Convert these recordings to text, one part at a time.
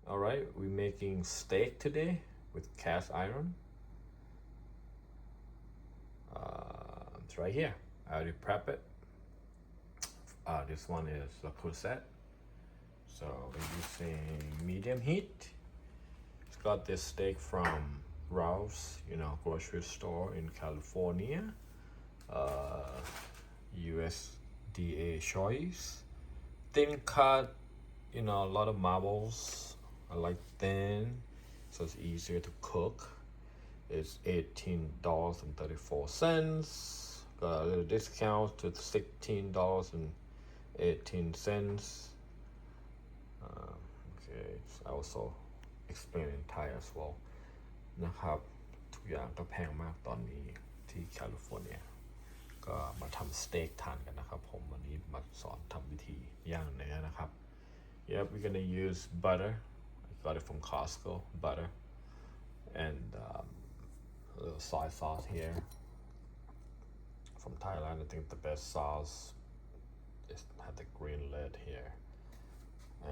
All right, we're making steak today with cast iron. It's right here. I already prep it. This one is the courgette. So we're using medium heat. It's got this steak from Ralph's, grocery store in California. USDA choice. Thin cut, a lot of marbles. I like thin, so it's easier to cook. It's $18.34. Got a little discount to $16.18. Okay, I also explain in Thai as well นะครับทุกอย่างก็แพงมากตอนนี้ที่แคลิฟอร์เนียก็มาทำสเต็กทานกันนะครับผมวันนี้มาสอนทำวิธีย่างเนื้อนะครับ Yep, we're gonna use butter. I got it from Costco, butter, and a little soy sauce here from Thailand. I think the best sauce is had the green lid here,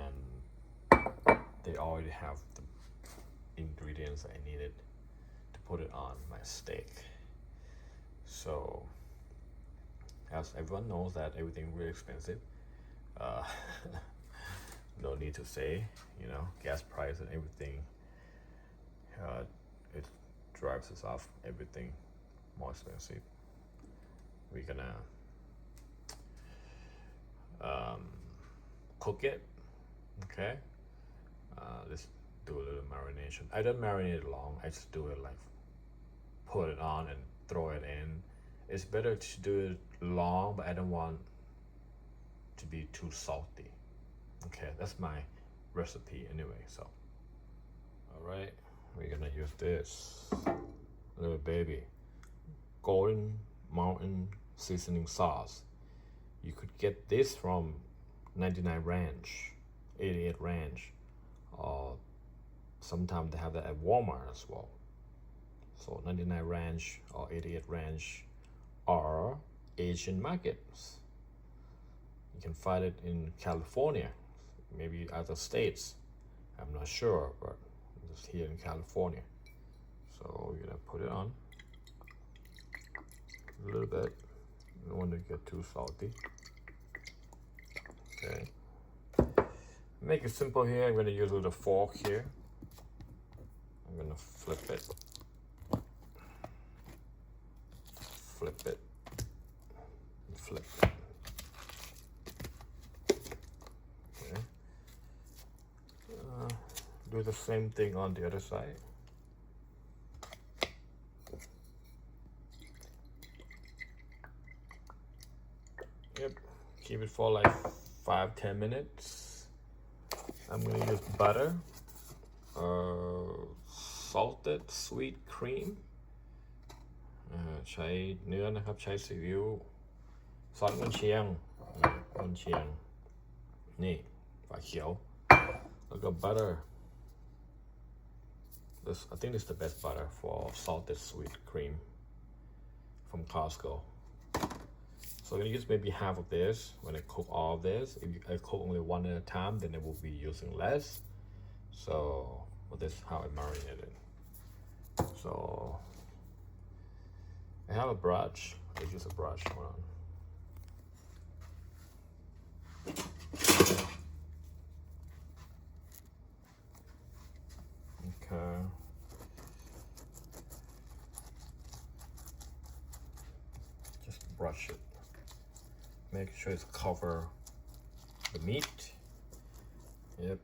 and they already have the ingredients I needed to put it on my steak. So, as everyone knows that everything really expensive. No need to say, gas price and everything. It drives us off everything more expensive. We're gonna cook it. Okay. Let's do a little marination. I don't marinate it long. I just do it like put it on and throw it in. It's better to do it long, but I don't want to be too salty. Okay, that's my recipe anyway. So, all right, we're gonna use this little baby Golden Mountain seasoning sauce. You could get this from 99 Ranch, 88 Ranch, or sometimes they have that at Walmart as well. So 99 Ranch or 88 Ranch are Asian markets. You can find it in California, maybe other states. I'm not sure, but just here in California. So we're gonna put it on a little bit. You don't want to get too salty. Okay. Make it simple here. I'm gonna use a little fork here. I'm gonna flip it. Flip it. Flip it. Okay. Do the same thing on the other side. Yep. Keep it for like 5-10 minutes. I'm gonna use butter, salted sweet cream. ใช้เนื้อนะครับใช้ซีอิ๊วซอสกุนเชียงนี่ฝาเขียวแล้วก็ butter. I think this is the best butter for salted sweet cream from Costco. So I'm gonna use maybe half of this when I cook all of this. If I cook only one at a time, then I will be using less. So this is how I marinate it. So I have a brush. I use a brush. Hold on. Okay. Just brush it. Make sure it's cover the meat. Yep.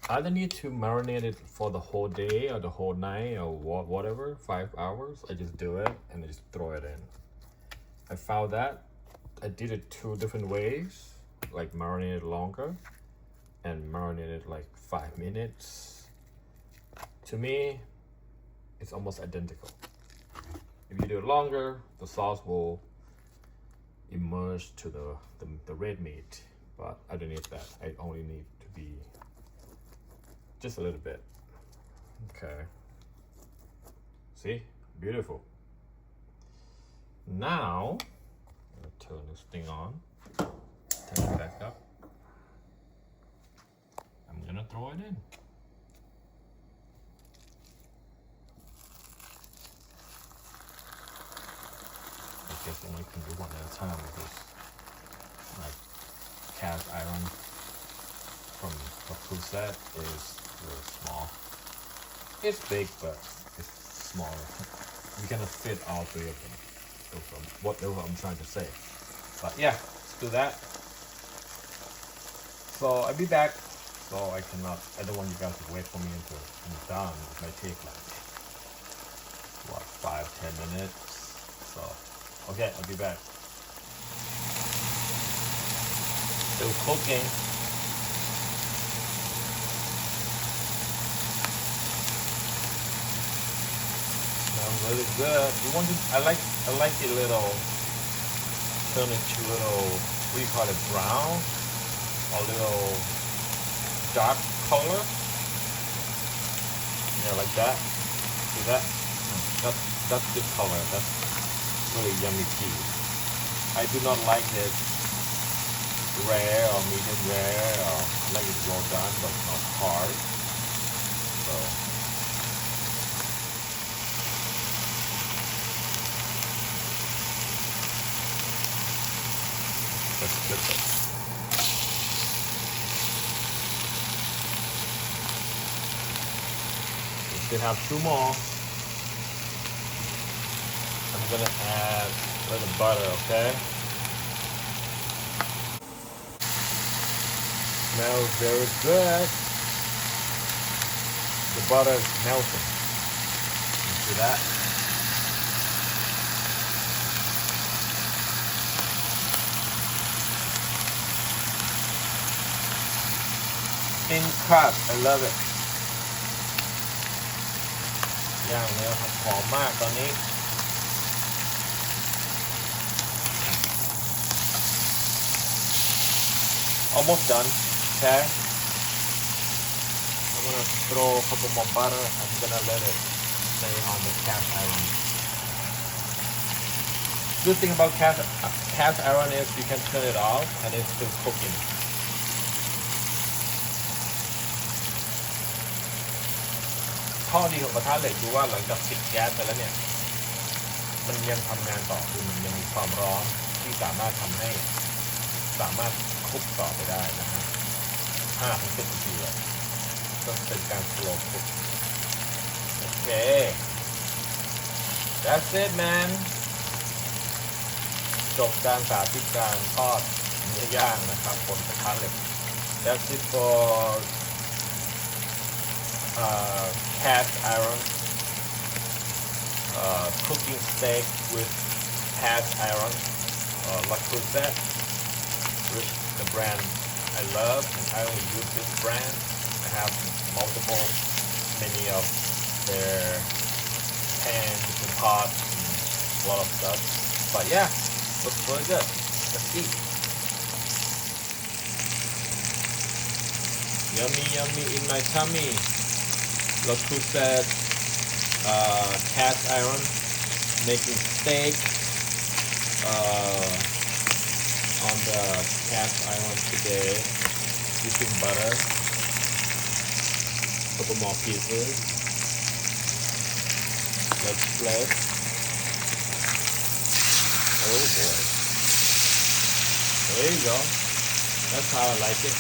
I don't need to marinate it for the whole day or the whole night or whatever, 5 hours. I just do it and I just throw it in. I found that I did it 2 different ways, like marinate it longer and marinate it like 5 minutes. To me, it's almost identical. If you do it longer, the sauce will immerse to the red meat, but I don't need that. I only need to be just a little bit. Okay. See? Beautiful. Now, I'm gonna turn this thing on. Turn it back up. I'm gonna throw it in. I guess only can do one at a time because my cast iron from the full set is really small. It's big, but it's smaller. We cannot fit all three of them. Whatever I'm trying to say. But yeah, let's do that. So I'll be back. So I don't want you guys to wait for me until I'm done. It might take like, 5-10 minutes. So, okay, I'll be back. Still cooking. Smells really good. I like it turn it to little, what do you call it, brown? A little dark color. Yeah, like that. See that? That's good color. That's really yummy tea. I do not like it rare or medium rare. Or I like it well done, but not hard. So. Let's flip it. We still have 2 more. I'm gonna add a little butter, okay? Smells very good. The butter is melting. You see that? Thin cut, I love it. ย่างเนื้อครับหอมมากตอนนี้ Almost done. Okay. I'm gonna throw a couple more butter. I'm gonna let it stay on the cast iron. Good thing about cast iron is you can turn it off and it's still cooking.ข้อดีของกระทะเหล็กคือว่าหลังจากปิดแก๊สไปแล้วเนี่ยมันยังทำงานต่อคือมันยังมีความร้อนที่สามารถทำให้สามารถคลุกต่อไปได้นะฮะ5-10 นาทีเลยก็เป็นการ slow cook โอเค that's it man จบการสาธิตการทอดเนื้อย่างนะครับบนกระทะเหล็ก that's it for cast iron cooking steak with cast iron La Creuset, which the brand I love and I only use this brand. I have many of their pans and pots and a lot of stuff. But yeah, looks really good. Let's eat. Yummy, yummy in my tummy. La Creuset cast iron making steak on the cast iron today using butter. Couple more pieces. Let's flip. Oh boy. There you go. That's how I like it.